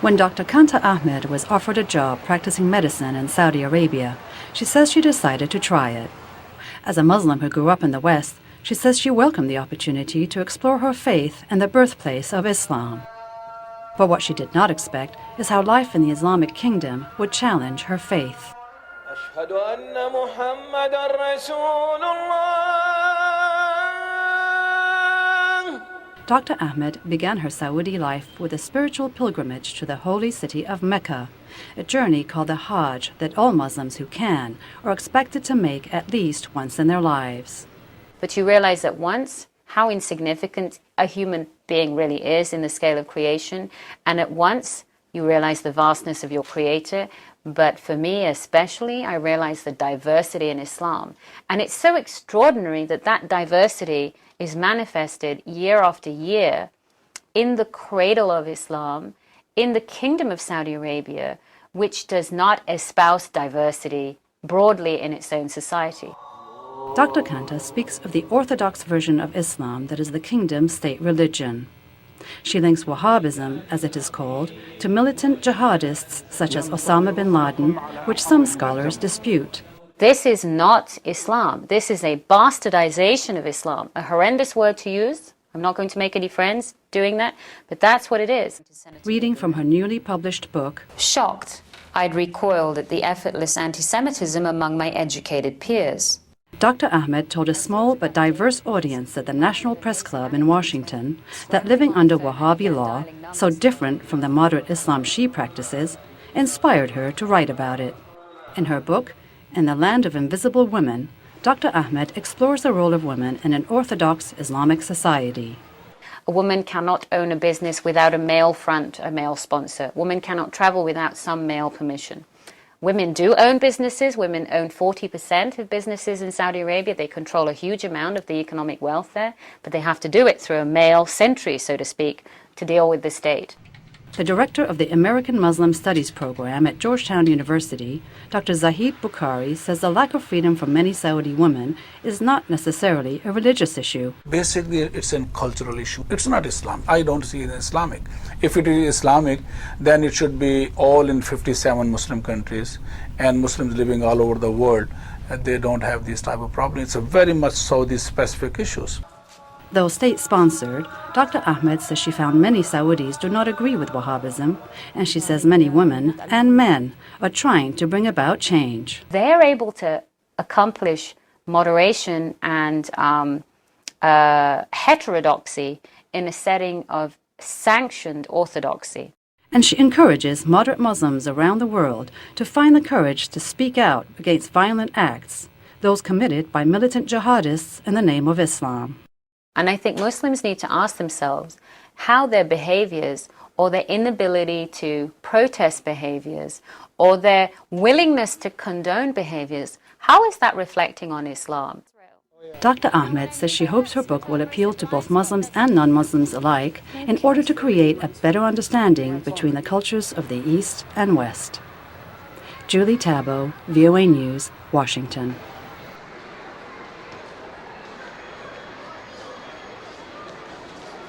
When Dr. Kanta Ahmed was offered a job practicing medicine in Saudi Arabia, she says she decided to try it. As a Muslim who grew up in the West, she says she welcomed the opportunity to explore her faith and the birthplace of Islam. But what she did not expect is how life in the Islamic kingdom would challenge her faith. Dr. Ahmed began her Saudi life with a spiritual pilgrimage to the holy city of Mecca, a journey called the Hajj that all Muslims who can are expected to make at least once in their lives. But you realize at once how insignificant a human being really is in the scale of creation, and at once you realize the vastness of your Creator. But for me especially, I realize the diversity in Islam. And it's so extraordinary that that diversity is manifested year after year in the cradle of Islam, in the Kingdom of Saudi Arabia, which does not espouse diversity broadly in its own society. Dr. Kanta speaks of the orthodox version of Islam that is the kingdom's state religion. She links Wahhabism, as it is called, to militant jihadists such as Osama bin Laden, which some scholars dispute. This is not Islam. This is a bastardization of Islam. A horrendous word to use. I'm not going to make any friends doing that, but that's what it is. Reading from her newly published book, Shocked, I'd recoiled at the effortless anti-Semitism among my educated peers. Dr. Ahmed told a small but diverse audience at the National Press Club in Washington that living under Wahhabi law, so different from the moderate Islam she practices, inspired her to write about it. In her book, In the Land of Invisible Women, Dr. Ahmed explores the role of women in an orthodox Islamic society. A woman cannot own a business without a male front, a male sponsor. A woman cannot travel without some male permission. Women do own businesses. Women own 40% of businesses in Saudi Arabia. They control a huge amount of the economic wealth there, but they have to do it through a male sentry, so to speak, to deal with the state. The director of the American Muslim Studies program at Georgetown University, Dr. Zahid Bukhari, says the lack of freedom for many Saudi women is not necessarily a religious issue. Basically, it's a cultural issue. It's not Islam. I don't see it as Islamic. If it is Islamic, then it should be all in 57 Muslim countries, and Muslims living all over the world, they don't have these type of problems. It's a very much Saudi-specific issues. Though state-sponsored, Dr. Ahmed says she found many Saudis do not agree with Wahhabism, and she says many women and men are trying to bring about change. They're able to accomplish moderation and heterodoxy in a setting of sanctioned orthodoxy. And she encourages moderate Muslims around the world to find the courage to speak out against violent acts, those committed by militant jihadists in the name of Islam. And I think Muslims need to ask themselves how their behaviors or their inability to protest behaviors or their willingness to condone behaviors, how is that reflecting on Islam? Dr. Ahmed says she hopes her book will appeal to both Muslims and non-Muslims alike in order to create a better understanding between the cultures of the East and West. Julie Tabo, VOA News, Washington.